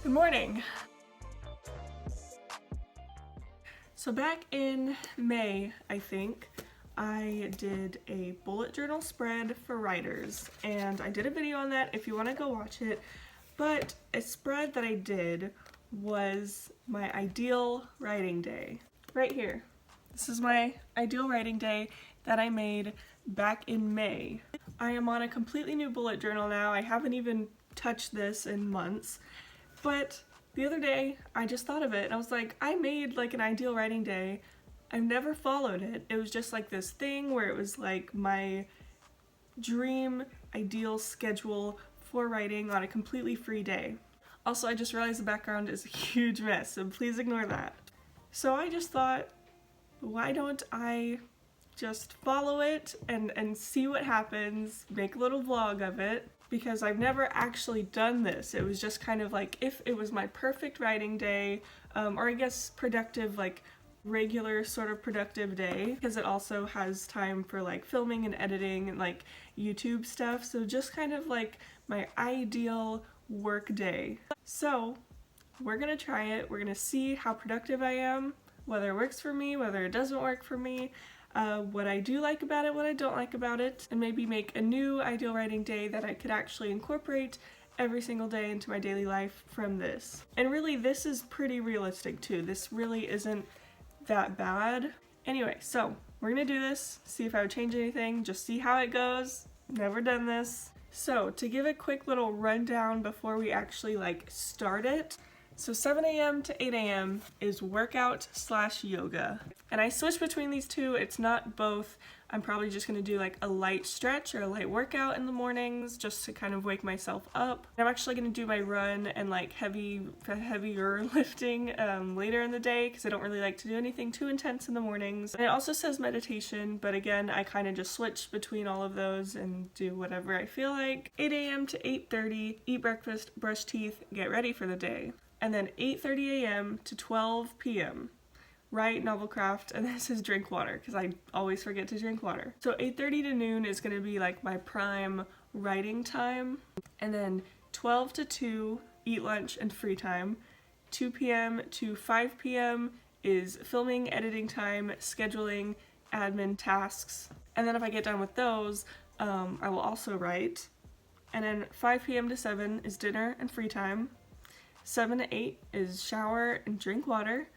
Good morning. So back in May, I think, I did a bullet journal spread for writers, and I did a video on that if you want to go watch it. But a spread that I did was my ideal writing day. Right here. This is my ideal writing day that I made back in May. I am on a completely new bullet journal now. I haven't even touched this in months. But the other day, I just thought of it, and I was like, I made like an ideal writing day. I've never followed it. It was just like this thing where it was like my dream ideal schedule for writing on a completely free day. Also, I just realized the background is a huge mess, so please ignore that. So I just thought, why don't I just follow it and see what happens, make a little vlog of it, because I've never actually done this. It was just kind of like if it was my perfect writing day, or I guess productive, like regular sort of productive day, because it also has time for like filming and editing and like YouTube stuff, so just kind of like my ideal work day. So we're gonna try it, we're gonna see how productive I am, whether it works for me, whether it doesn't work for me, what I do like about it, what I don't like about it, and maybe make a new ideal writing day that I could actually incorporate every single day into my daily life from this. And really, this is pretty realistic too. This really isn't that bad. Anyway, so we're gonna do this, see if I would change anything, just see how it goes. Never done this. So to give a quick little rundown before we actually like start it. So 7 a.m. to 8 a.m. is workout / yoga. And I switch between these two. It's not both. I'm probably just going to do like a light stretch or a light workout in the mornings just to kind of wake myself up. I'm actually going to do my run and like heavier lifting later in the day because I don't really like to do anything too intense in the mornings. And it also says meditation, but again, I kind of just switch between all of those and do whatever I feel like. 8 a.m. to 8:30, eat breakfast, brush teeth, get ready for the day. And then 8:30 a.m. to 12 p.m. write, novel craft, and this is drink water because I always forget to drink water. So 8:30 to noon is going to be like my prime writing time, and then 12 to 2 eat lunch and free time. 2 p.m. to 5 p.m. is filming, editing time, scheduling, admin tasks, and then if I get done with those, I will also write. And then 5 p.m. to 7 is dinner and free time. 7 to 8 is shower and drink water.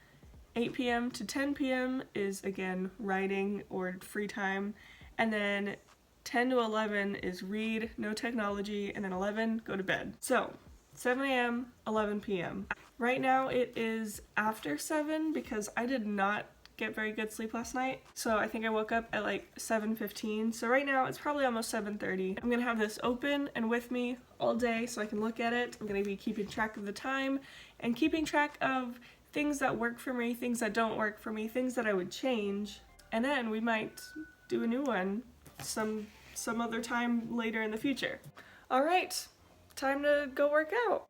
8 p.m. to 10 p.m. is again writing or free time. And then 10 to 11 is read, no technology, and then 11, go to bed. So 7 a.m., 11 p.m. Right now it is after 7 because I did not get very good sleep last night. So I think I woke up at like 7:15. So right now it's probably almost 7:30. I'm gonna have this open and with me all day so I can look at it. I'm gonna be keeping track of the time and keeping track of things that work for me, things that don't work for me, things that I would change. And then we might do a new one some other time later in the future. All right, time to go work out.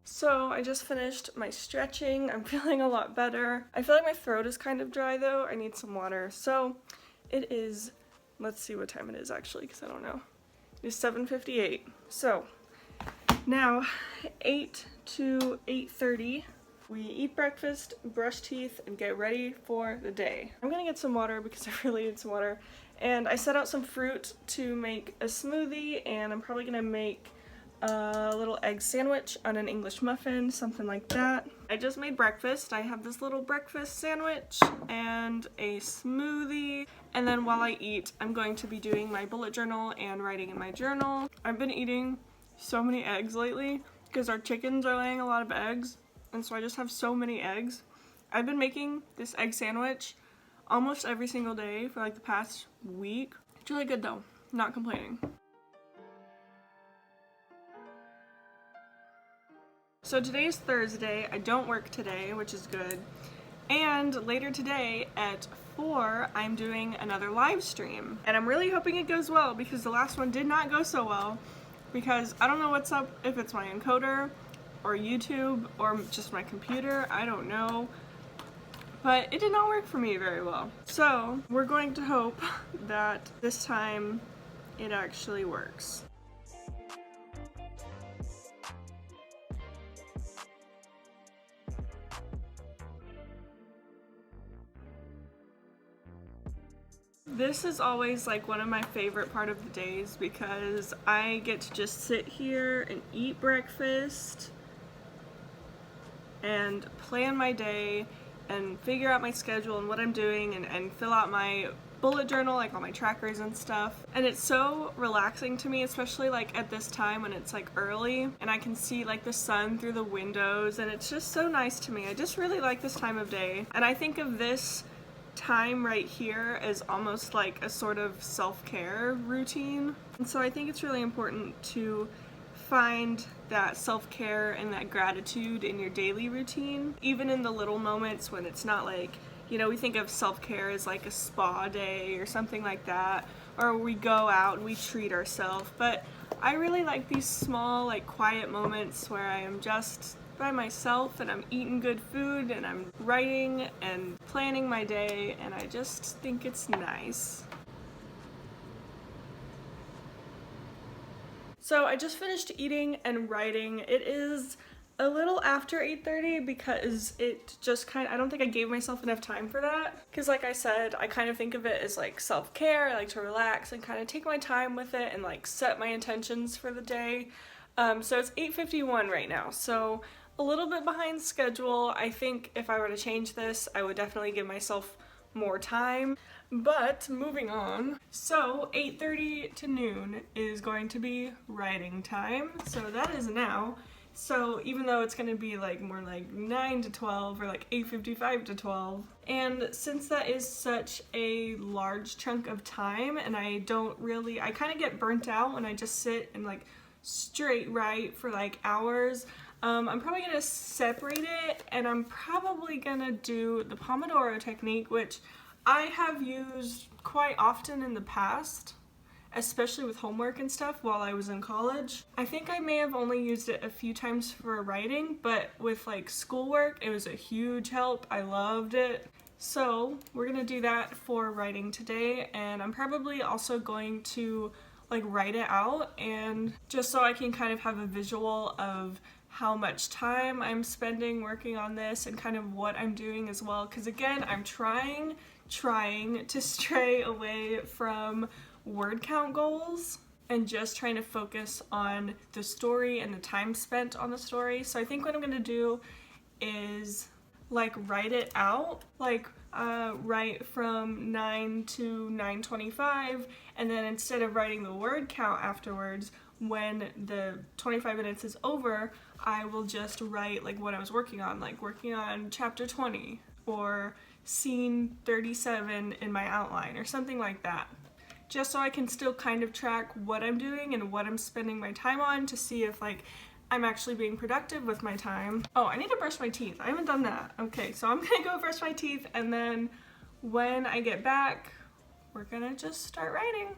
So I just finished my stretching. I'm feeling a lot better. I feel like my throat is kind of dry though. I need some water. So it is, let's see what time it is actually because I don't know. It is 7:58. So now 8 to 8:30. We eat breakfast, brush teeth, and get ready for the day. I'm gonna get some water because I really need some water. And I set out some fruit to make a smoothie, and I'm probably gonna make a little egg sandwich on an English muffin, something like that. I just made breakfast. I have this little breakfast sandwich and a smoothie. And then while I eat, I'm going to be doing my bullet journal and writing in my journal. I've been eating so many eggs lately because our chickens are laying a lot of eggs. And so I just have so many eggs. I've been making this egg sandwich almost every single day for like the past week. It's really good though, not complaining. So today's Thursday. I don't work today, which is good. And later today at 4, I'm doing another live stream. And I'm really hoping it goes well because the last one did not go so well because I don't know what's up, if it's my encoder or YouTube or just my computer, I don't know. But it did not work for me very well. So we're going to hope that this time it actually works. This is always like one of my favorite part of the days because I get to just sit here and eat breakfast and plan my day and figure out my schedule and what I'm doing and fill out my bullet journal, like all my trackers and stuff. And it's so relaxing to me, especially like at this time when it's like early and I can see like the sun through the windows, and it's just so nice to me. I just really like this time of day. And I think of this time right here as almost like a sort of self-care routine. And so I think it's really important to find that self-care and that gratitude in your daily routine, even in the little moments when it's not like, you know, we think of self-care as like a spa day or something like that, or we go out and we treat ourselves. But I really like these small, like quiet moments where I am just by myself and I'm eating good food and I'm writing and planning my day, and I just think it's nice. So I just finished eating and writing. It is a little after 8:30 because it just I don't think I gave myself enough time for that. Because like I said, I kind of think of it as like self-care. I like to relax and kind of take my time with it and like set my intentions for the day. So it's 8:51 right now. So a little bit behind schedule. I think if I were to change this, I would definitely give myself more time. But moving on, so 8:30 to noon is going to be writing time, so that is now. So even though it's going to be like more like 9 to 12 or like 8:55 to 12, and since that is such a large chunk of time and I kind of get burnt out when I just sit and like straight write for like hours, I'm probably going to separate it, and I'm probably going to do the Pomodoro technique, which I have used quite often in the past, especially with homework and stuff while I was in college. I think I may have only used it a few times for writing, but with like schoolwork, it was a huge help. I loved it. So we're gonna do that for writing today, and I'm probably also going to like write it out, and just so I can kind of have a visual of how much time I'm spending working on this and kind of what I'm doing as well. Because again, I'm trying to stray away from word count goals and just trying to focus on the story and the time spent on the story. So I think what I'm gonna do is like write it out, like write from 9 to 9:25, and then instead of writing the word count afterwards, when the 25 minutes is over, I will just write like what I was working on, like working on chapter 20 or scene 37 in my outline or something like that. Just so I can still kind of track what I'm doing and what I'm spending my time on to see if like I'm actually being productive with my time. Oh, I need to brush my teeth. I haven't done that. Okay, so I'm gonna go brush my teeth, and then when I get back, we're gonna just start writing.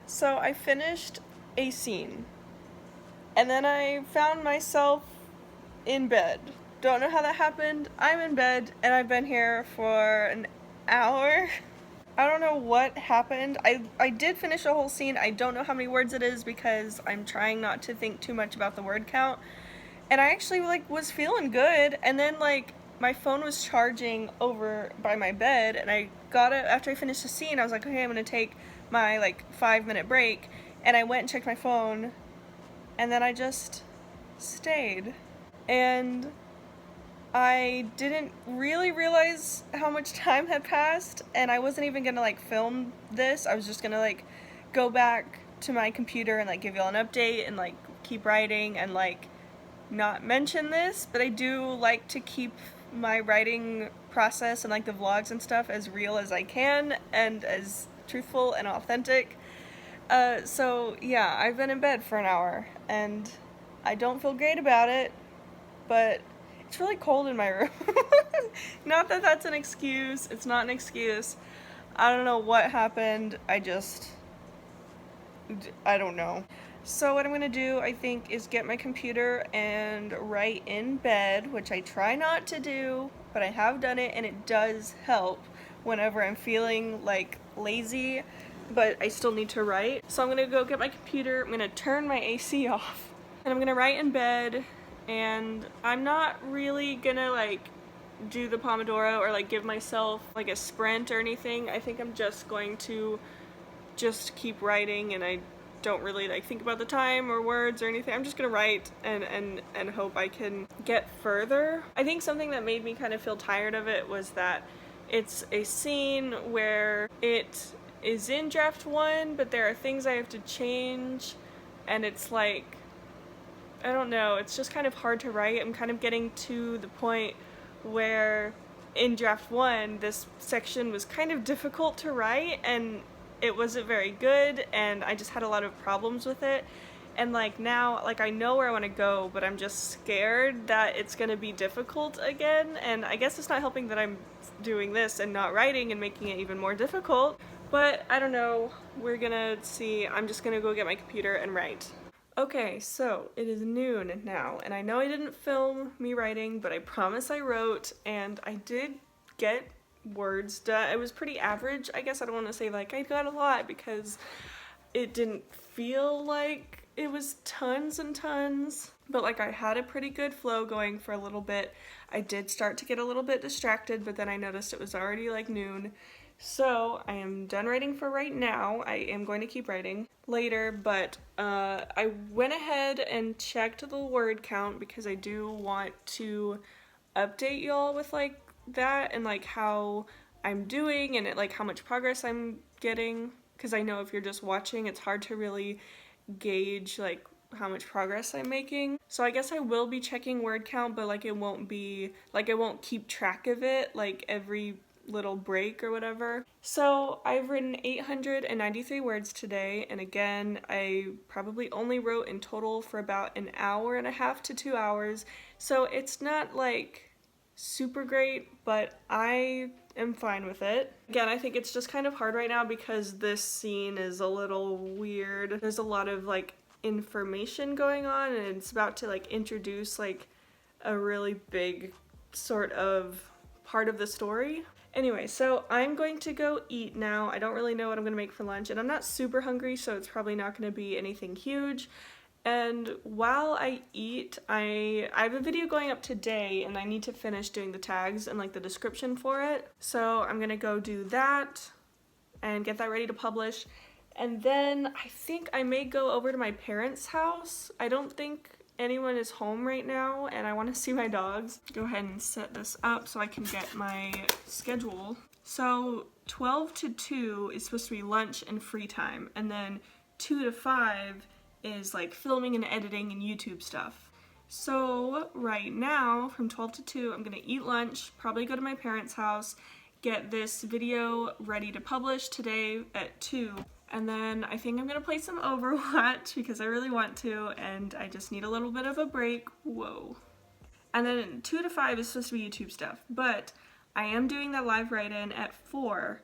So I finished a scene, and then I found myself in bed. Don't know how that happened. I'm in bed, and I've been here for an hour. I don't know what happened. I did finish a whole scene. I don't know how many words it is because I'm trying not to think too much about the word count. And I actually like was feeling good, and then like my phone was charging over by my bed, and I got it after I finished the scene. I was like, okay, I'm gonna take my like 5-minute break, and I went and checked my phone, and then I just stayed. And I didn't really realize how much time had passed, and I wasn't even gonna like film this. I was just gonna like go back to my computer and like give y'all an update and like keep writing and like not mention this, but I do like to keep my writing process and like the vlogs and stuff as real as I can and as truthful and authentic. So yeah, I've been in bed for an hour and I don't feel great about it, but it's really cold in my room. Not that that's an excuse, it's not an excuse. I don't know what happened, I don't know. So what I'm gonna do, I think, is get my computer and write in bed, which I try not to do, but I have done it and it does help whenever I'm feeling like lazy, but I still need to write. So I'm gonna go get my computer, I'm gonna turn my AC off, and I'm gonna write in bed, and I'm not really gonna like do the Pomodoro or like give myself like a sprint or anything. I think I'm just going to just keep writing, and I don't really like think about the time or words or anything. I'm just gonna write and hope I can get further. I think something that made me kind of feel tired of it was that it's a scene where it is in draft 1, but there are things I have to change, and it's like, I don't know, it's just kind of hard to write. I'm kind of getting to the point where in draft 1 this section was kind of difficult to write and it wasn't very good, and I just had a lot of problems with it. And like now, like I know where I want to go, but I'm just scared that it's gonna be difficult again, and I guess it's not helping that I'm doing this and not writing and making it even more difficult, but I don't know, we're gonna see. I'm just gonna go get my computer and write. Okay, so it is noon now, and I know I didn't film me writing, but I promise I wrote, and I did get words done. It was pretty average, I guess. I don't want to say like I got a lot because it didn't feel like it was tons and tons, but like I had a pretty good flow going for a little bit. I did start to get a little bit distracted, but then I noticed it was already like noon. So I am done writing for right now. I am going to keep writing later, but I went ahead and checked the word count because I do want to update y'all with like that and like how I'm doing and like how much progress I'm getting, because I know if you're just watching it's hard to really gauge like how much progress I'm making. So I guess I will be checking word count, but like it won't be like I won't keep track of it like every little break or whatever. So I've written 893 words today, and again I probably only wrote in total for about an hour and a half to 2 hours, so it's not like super great, but I am fine with it. Again, I think it's just kind of hard right now because this scene is a little weird. There's a lot of like information going on, and it's about to like introduce like a really big sort of part of the story. Anyway, so I'm going to go eat now. I don't really know what I'm gonna make for lunch, and I'm not super hungry, so it's probably not gonna be anything huge. And while I eat, I have a video going up today, and I need to finish doing the tags and like the description for it. So I'm gonna go do that and get that ready to publish. And then I think I may go over to my parents' house. I don't think anyone is home right now, and I want to see my dogs. Go ahead and set this up so I can get my schedule. So 12 to 2 is supposed to be lunch and free time, and then 2 to 5 is like filming and editing and YouTube stuff. So right now from 12 to 2 I'm gonna eat lunch, probably go to my parents' house, get this video ready to publish today at 2, and then I think I'm gonna play some Overwatch because I really want to, and I just need a little bit of a break. Whoa. And then 2 to 5 is supposed to be YouTube stuff, but I am doing that live write-in at 4.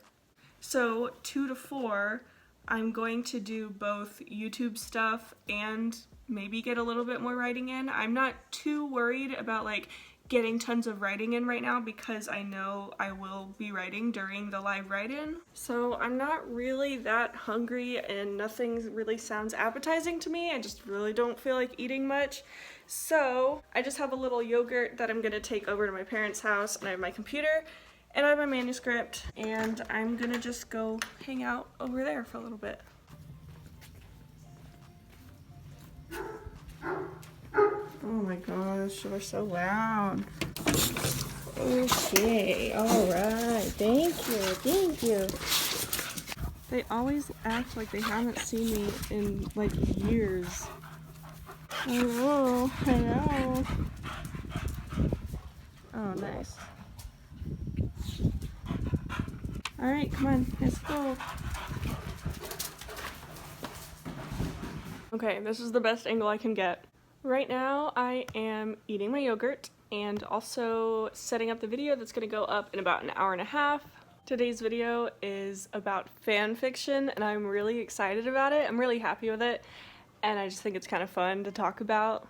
So 2 to 4 I'm going to do both YouTube stuff and maybe get a little bit more writing in. I'm not too worried about like getting tons of writing in right now because I know I will be writing during the live write-in. So I'm not really that hungry and nothing really sounds appetizing to me. I just really don't feel like eating much. So I just have a little yogurt that I'm gonna take over to my parents' house, and I have my computer and I have my manuscript, and I'm gonna just go hang out over there for a little bit. Oh my gosh, you're so loud. Okay, alright, thank you. They always act like they haven't seen me in like years. I know. Oh, nice. Alright, come on, let's go. Okay, this is the best angle I can get. Right now, I am eating my yogurt and also setting up the video that's gonna go up in about an hour and a half. Today's video is about fan fiction, and I'm really excited about it. I'm really happy with it, and I just think it's kind of fun to talk about.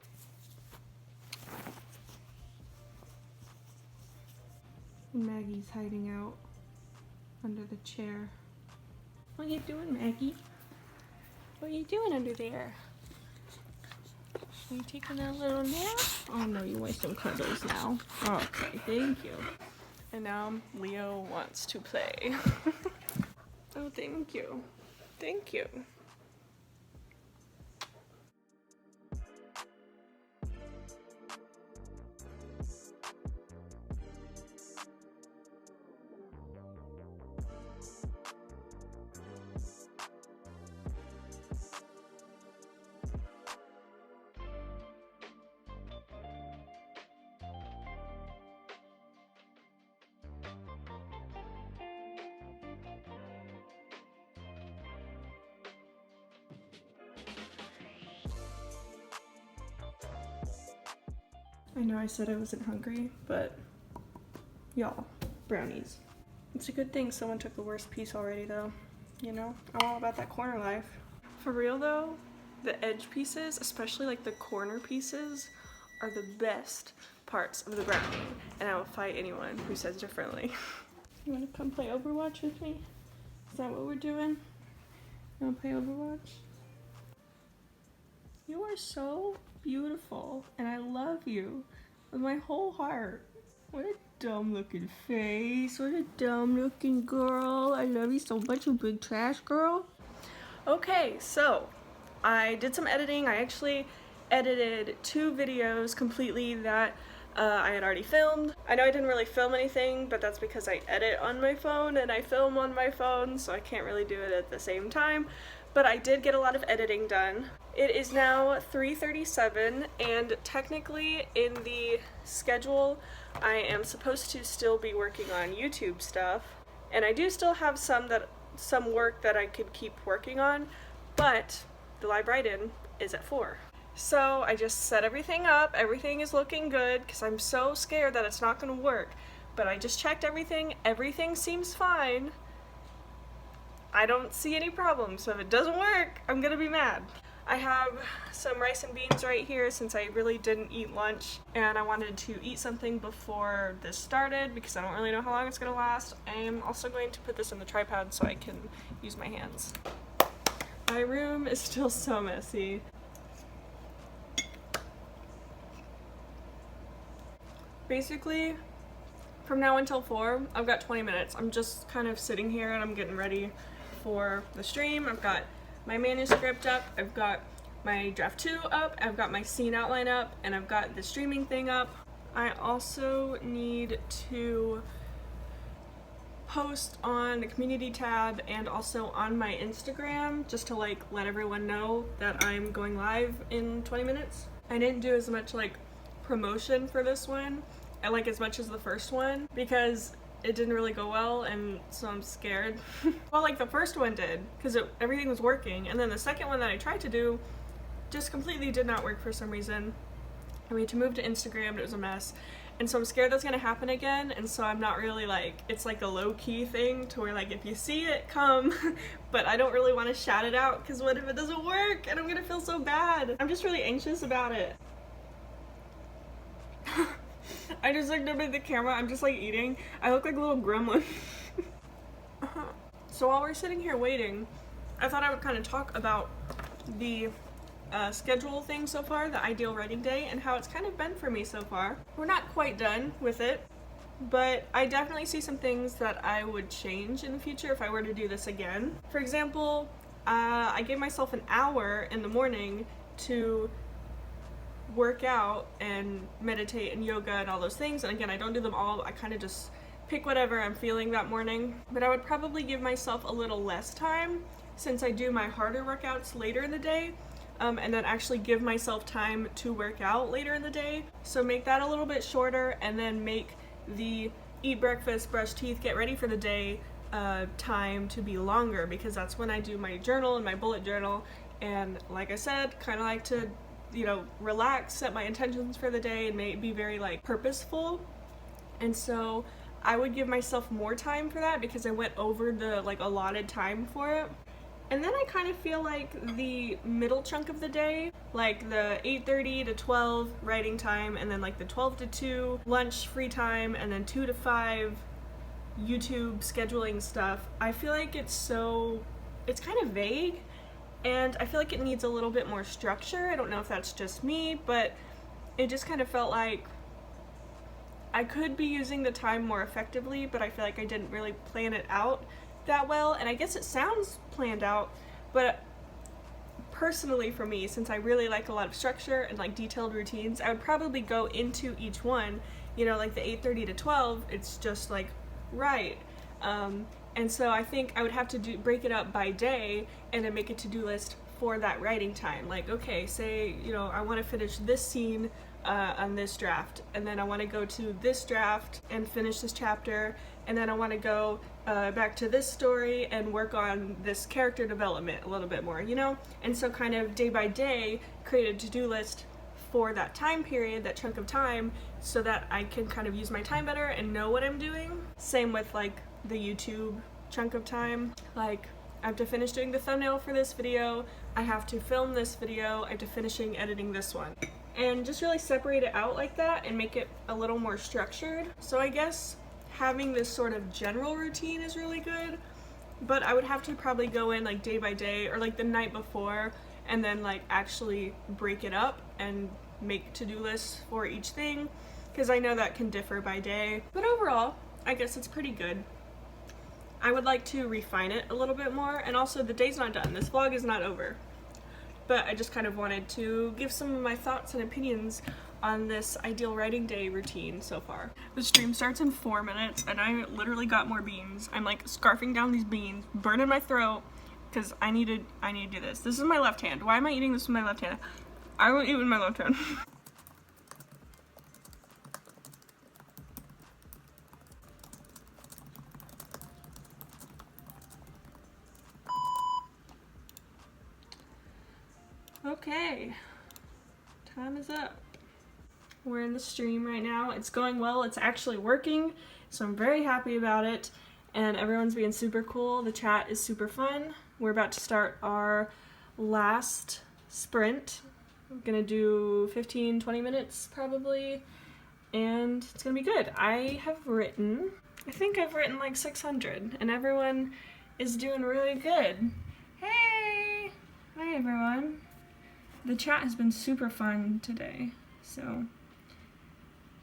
Maggie's hiding out under the chair. What are you doing, Maggie? What are you doing under there? Are you taking a little nap? Oh no, you want some cuddles now. Okay, thank you. And now Leo wants to play. Oh, thank you. Thank you. I know I said I wasn't hungry, but y'all, brownies. It's a good thing someone took the worst piece already though, you know? I'm all about that corner life. For real though, the edge pieces, especially like the corner pieces, are the best parts of the brownie, and I will fight anyone who says differently. You wanna come play Overwatch with me? Is that what we're doing? You wanna play Overwatch? You are so beautiful, and I love you with my whole heart. What a dumb looking face. What a dumb looking girl. I love you so much, you big trash girl. Okay, so I did some editing. I actually edited 2 videos completely that I had already filmed. I know I didn't really film anything, but that's because I edit on my phone and I film on my phone, so I can't really do it at the same time. But I did get a lot of editing done. It is now 3:37, and technically in the schedule I am supposed to still be working on YouTube stuff, and I do still have some work that I could keep working on, but the live write-in is at 4. So I just set everything up. Everything is looking good because I'm so scared that it's not going to work, but I just checked everything. Everything seems fine. I don't see any problems, so if it doesn't work, I'm gonna be mad. I have some rice and beans right here since I really didn't eat lunch, and I wanted to eat something before this started because I don't really know how long it's gonna last. I am also going to put this on the tripod so I can use my hands. My room is still so messy. Basically, from now until 4, I've got 20 minutes. I'm just kind of sitting here and I'm getting ready for the stream. I've got my manuscript up, I've got my draft 2 up, I've got my scene outline up, and I've got the streaming thing up. I also need to post on the community tab and also on my Instagram just to like let everyone know that I'm going live in 20 minutes. I didn't do as much like promotion for this one, I like as much as the first one, because it didn't really go well, and so I'm scared. Well, like the first one did, because everything was working, and then the second one that I tried to do just completely did not work for some reason. I mean, to move to Instagram, it was a mess, and so I'm scared that's gonna happen again, and so I'm not really like, it's like a low-key thing to where like if you see it, come, but I don't really want to shout it out, because what if it doesn't work, and I'm gonna feel so bad. I'm just really anxious about it. I just looked up at the camera, I'm just like eating. I look like a little gremlin. So while we're sitting here waiting, I thought I would kind of talk about the schedule thing so far, the ideal writing day, and how it's kind of been for me so far. We're not quite done with it, but I definitely see some things that I would change in the future if I were to do this again. For example, I gave myself an hour in the morning to work out and meditate and yoga and all those things, and again, I don't do them all. I kind of just pick whatever I'm feeling that morning. But I would probably give myself a little less time since I do my harder workouts later in the day, and then actually give myself time to work out later in the day. So make that a little bit shorter, and then make the eat breakfast, brush teeth, get ready for the day time to be longer, because that's when I do my journal and my bullet journal. And like I said, kind of like to, you know, relax, set my intentions for the day, and be very like purposeful. And so I would give myself more time for that because I went over the like allotted time for it. And then I kind of feel like the middle chunk of the day, like the 8:30 to 12 writing time, and then like the 12 to 2 lunch free time, and then 2 to 5 YouTube scheduling stuff, I feel like it's kind of vague, and I feel like it needs a little bit more structure. I don't know if that's just me, but it just kind of felt like I could be using the time more effectively, but I feel like I didn't really plan it out that well. And I guess it sounds planned out, but personally for me, since I really like a lot of structure and like detailed routines, I would probably go into each one, you know, like the 8:30 to 12, it's just like right. And so I think I would have to break it up by day and then make a to-do list for that writing time. Like, okay, say, you know, I want to finish this scene on this draft, and then I want to go to this draft and finish this chapter, and then I want to go back to this story and work on this character development a little bit more, you know? And so kind of day by day create a to-do list for that time period, that chunk of time, so that I can kind of use my time better and know what I'm doing. Same with like the YouTube chunk of time. Like, I have to finish doing the thumbnail for this video, I have to film this video, I have to finishing editing this one. And just really separate it out like that and make it a little more structured. So I guess having this sort of general routine is really good, but I would have to probably go in like day by day or like the night before, and then like actually break it up and make to-do lists for each thing, because I know that can differ by day. But overall, I guess it's pretty good. I would like to refine it a little bit more, and also the day's not done. This vlog is not over. But I just kind of wanted to give some of my thoughts and opinions on this ideal writing day routine so far. The stream starts in 4 minutes, and I literally got more beans. I'm like scarfing down these beans, burning my throat, because I need to do this. This is my left hand. Why am I eating this with my left hand? I won't eat with my left hand. Okay, time is up. We're in the stream right now. It's going well. It's actually working, so I'm very happy about it, and everyone's being super cool. The chat is super fun. We're about to start our last sprint. I'm gonna do 15-20 minutes probably, and it's gonna be good. I think I've written like 600, and everyone is doing really good. Hey! Hi everyone. The chat has been super fun today, so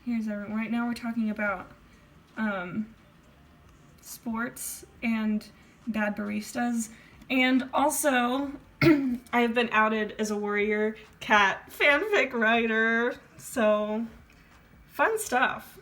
here's everyone. Right now we're talking about sports and bad baristas, and also I've been outed as a warrior cat fanfic writer, so fun stuff.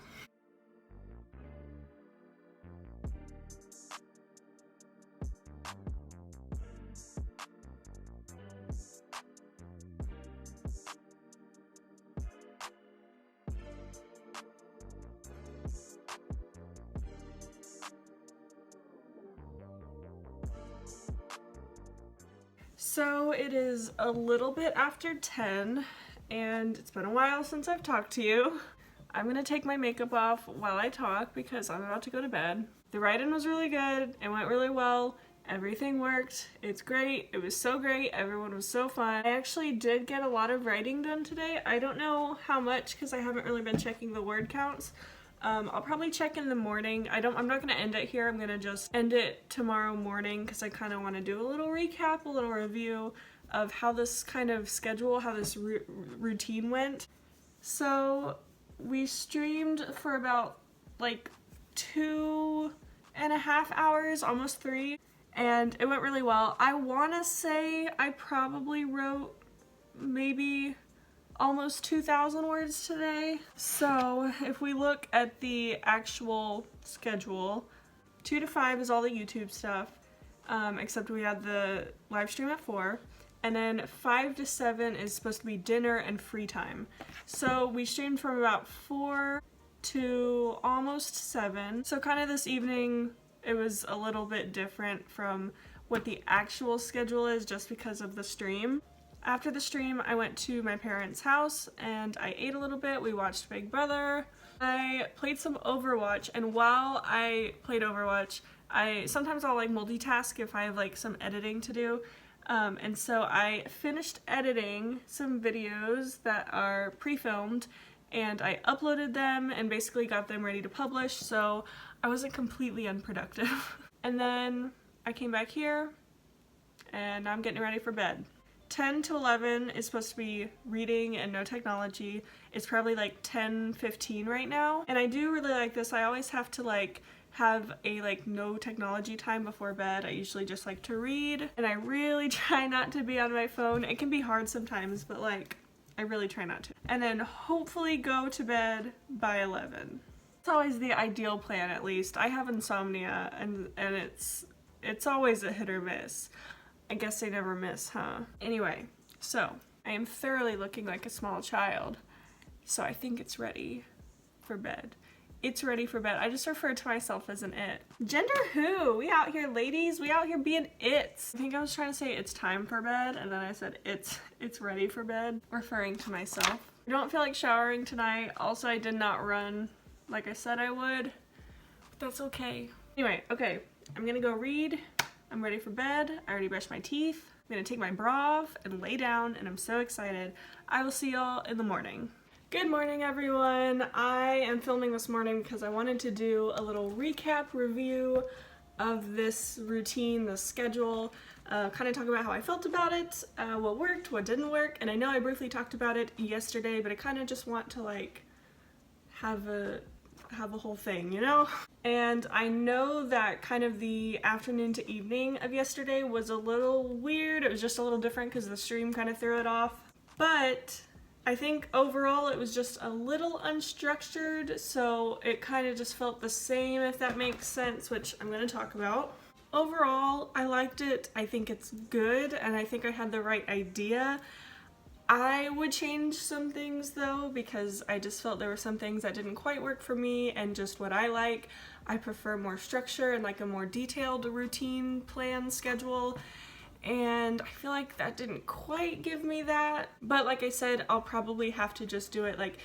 So it is a little bit after 10, and it's been a while since I've talked to you. I'm gonna take my makeup off while I talk because I'm about to go to bed. The write-in was really good, it went really well, everything worked, it's great, it was so great, everyone was so fun. I actually did get a lot of writing done today. I don't know how much because I haven't really been checking the word counts. I'll probably check in the morning. I'm not gonna end it here. I'm gonna just end it tomorrow morning because I kind of want to do a little recap, a little review of how this kind of schedule, how this routine went. So we streamed for about like 2.5 hours, almost 3, and it went really well. I want to say I probably wrote maybe almost 2,000 words today. So if we look at the actual schedule, 2 to 5 is all the YouTube stuff, except we had the live stream at 4. And then 5 to 7 is supposed to be dinner and free time. So we streamed from about 4 to almost 7. So kind of this evening, it was a little bit different from what the actual schedule is just because of the stream. After the stream, I went to my parents' house and I ate a little bit. We watched Big Brother. I played some Overwatch, and while I played Overwatch, sometimes I'll like multitask if I have like some editing to do. And so I finished editing some videos that are pre-filmed and I uploaded them and basically got them ready to publish, so I wasn't completely unproductive. And then I came back here and now I'm getting ready for bed. 10 to 11 is supposed to be reading and no technology. It's probably like 10:15 right now. And I do really like this. I always have to like have a like no technology time before bed. I usually just like to read, and I really try not to be on my phone. It can be hard sometimes, but like I really try not to. And then hopefully go to bed by 11. It's always the ideal plan, at least. I have insomnia and it's always a hit or miss. I guess they never miss, huh? Anyway, so I am thoroughly looking like a small child, so I think it's ready for bed. It's ready for bed. I just refer to myself as an it. Gender who? We out here, ladies. We out here being its. I think I was trying to say it's time for bed, and then I said it's ready for bed, referring to myself. I don't feel like showering tonight. Also, I did not run like I said I would, but that's okay. Anyway, okay, I'm gonna go read. I'm ready for bed. I already brushed my teeth. I'm gonna take my bra off and lay down, and I'm so excited. I will see y'all in the morning. Good morning, everyone. I am filming this morning because I wanted to do a little recap review of this routine, the schedule, kind of talk about how I felt about it, what worked, what didn't work, and I know I briefly talked about it yesterday, but I kind of just want to like have a whole thing, you know? And I know that kind of the afternoon to evening of yesterday was a little weird. It was just a little different because the stream kind of threw it off. But I think overall it was just a little unstructured, so it kind of just felt the same, if that makes sense, which I'm going to talk about. Overall, I liked it. I think it's good, and I think I had the right idea. I would change some things though, because I just felt there were some things that didn't quite work for me and just what I like. I prefer more structure and like a more detailed routine plan schedule, and I feel like that didn't quite give me that. But like I said, I'll probably have to just do it like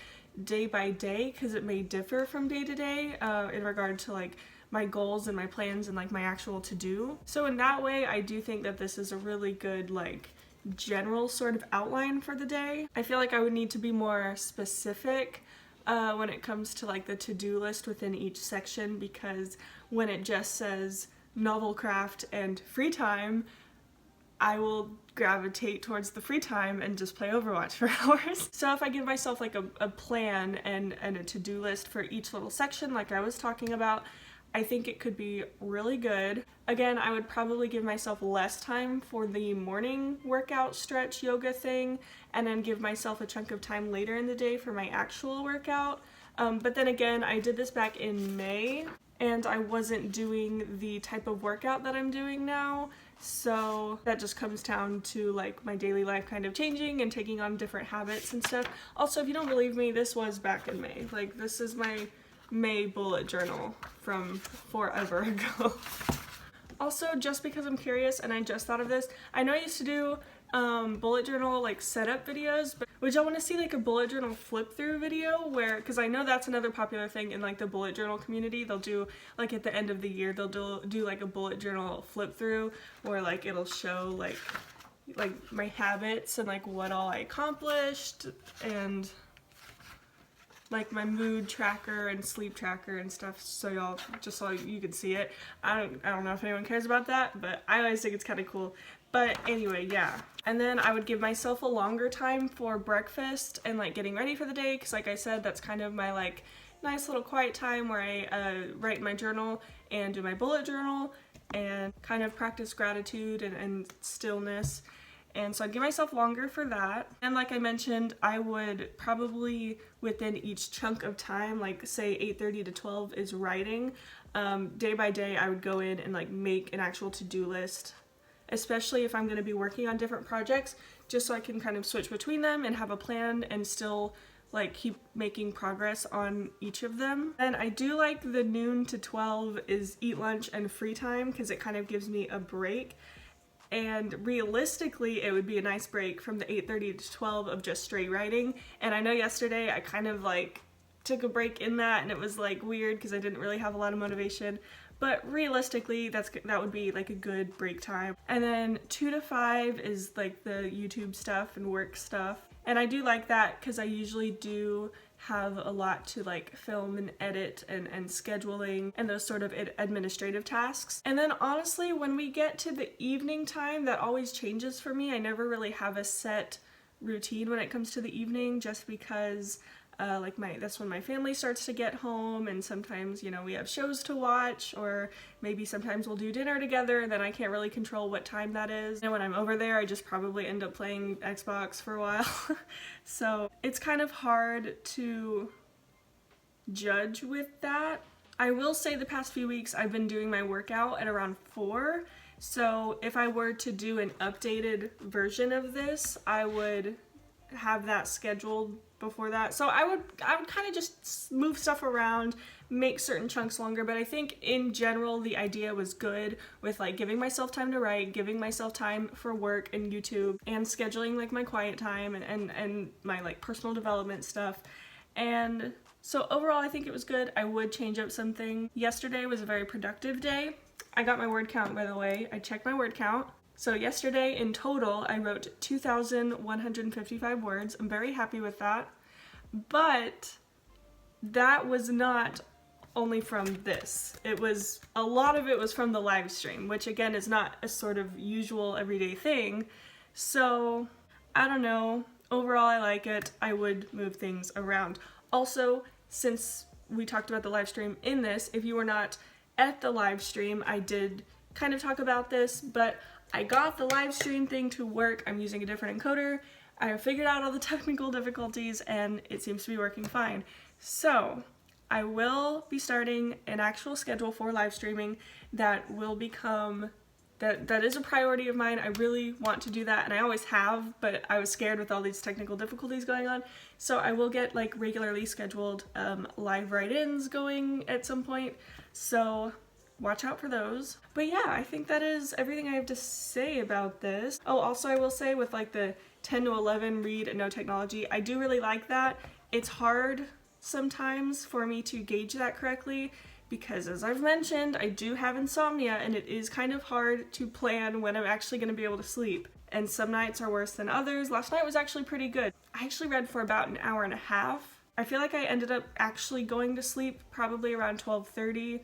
day by day because it may differ from day to day in regard to like my goals and my plans and like my actual to-do. So in that way, I do think that this is a really good like general sort of outline for the day. I feel like I would need to be more specific when it comes to like the to-do list within each section, because when it just says novel craft and free time, I will gravitate towards the free time and just play Overwatch for hours. So if I give myself like a plan and a to-do list for each little section like I was talking about, I think it could be really good. Again, I would probably give myself less time for the morning workout stretch yoga thing, and then give myself a chunk of time later in the day for my actual workout. But then again, I did this back in May, and I wasn't doing the type of workout that I'm doing now, so that just comes down to like my daily life kind of changing and taking on different habits and stuff. Also, if you don't believe me, this was back in May. Like, this is my May bullet journal from forever ago. Also, just because I'm curious and I just thought of this, I know I used to do bullet journal like setup videos, but would y'all want to see like a bullet journal flip through video where, because I know that's another popular thing in like the bullet journal community, they'll do like at the end of the year they'll do like a bullet journal flip through where like it'll show like my habits and like what all I accomplished and like my mood tracker and sleep tracker and stuff, so y'all, just so you can see it. I don't know if anyone cares about that, but I always think it's kind of cool. But anyway, yeah. And then I would give myself a longer time for breakfast and like getting ready for the day, because like I said, that's kind of my like nice little quiet time where I write my journal and do my bullet journal and kind of practice gratitude and stillness. And so I'd give myself longer for that. And like I mentioned, I would probably within each chunk of time, like say 8:30 to 12 is writing, day by day I would go in and like make an actual to-do list, especially if I'm going to be working on different projects, just so I can kind of switch between them and have a plan and still like keep making progress on each of them. And I do like the noon to 12 is eat lunch and free time, because it kind of gives me a break. And realistically, it would be a nice break from the 8:30 to 12 of just straight writing. And I know yesterday I kind of like took a break in that, and it was like weird because I didn't really have a lot of motivation. But realistically, that would be like a good break time. And then 2 to 5 is like the YouTube stuff and work stuff. And I do like that because I usually do have a lot to like film and edit and scheduling and those sort of administrative tasks. And then honestly, when we get to the evening time, that always changes for me. I never really have a set routine when it comes to the evening, just because that's when my family starts to get home, and sometimes, you know, we have shows to watch, or maybe sometimes we'll do dinner together, and then I can't really control what time that is. And when I'm over there, I just probably end up playing Xbox for a while. So it's kind of hard to judge with that. I will say the past few weeks I've been doing my workout at around 4. So if I were to do an updated version of this, I would have that scheduled before that. So I would kind of just move stuff around, make certain chunks longer, but I think in general the idea was good with like giving myself time to write, giving myself time for work and YouTube, and scheduling like my quiet time and my like personal development stuff. And so overall I think it was good. I would change up something. Yesterday was a very productive day. I got my word count, by the way. I checked my word count. So yesterday in total, I wrote 2,155 words. I'm very happy with that. But that was not only from this. A lot of it was from the live stream, which again is not a sort of usual everyday thing. So I don't know. Overall, I like it. I would move things around. Also, since we talked about the live stream in this, if you were not at the live stream, I did kind of talk about this, but I got the live stream thing to work. I'm using a different encoder. I figured out all the technical difficulties and it seems to be working fine. So I will be starting an actual schedule for live streaming that will become, that is a priority of mine. I really want to do that, and I always have, but I was scared with all these technical difficulties going on. So I will get like regularly scheduled live write-ins going at some point. So watch out for those. But yeah, I think that is everything I have to say about this. Oh, also I will say with like the 10 to 11 read and no technology, I do really like that. It's hard sometimes for me to gauge that correctly because, as I've mentioned, I do have insomnia, and it is kind of hard to plan when I'm actually going to be able to sleep. And some nights are worse than others. Last night was actually pretty good. I actually read for about an hour and a half. I feel like I ended up actually going to sleep probably around 12:30.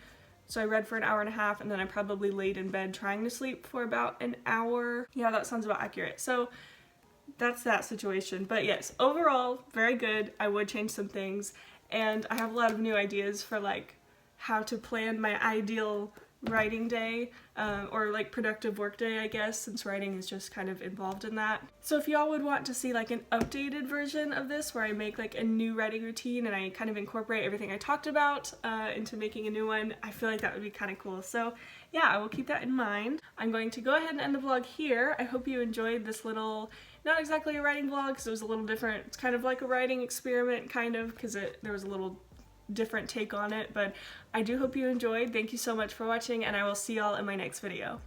So I read for an hour and a half, and then I probably laid in bed trying to sleep for about an hour. Yeah, that sounds about accurate. So that's that situation. But yes, overall, very good. I would change some things, and I have a lot of new ideas for like how to plan my ideal writing day, or like productive work day, I guess, since writing is just kind of involved in that. So if y'all would want to see like an updated version of this where I make like a new writing routine and I kind of incorporate everything I talked about into making a new one, I feel like that would be kind of cool. So yeah, I will keep that in mind. I'm going to go ahead and end the vlog here. I hope you enjoyed this little, not exactly a writing vlog because it was a little different. It's kind of like a writing experiment, kind of, because there was a little different take on it, but I do hope you enjoyed. Thank you so much for watching, and I will see y'all in my next video.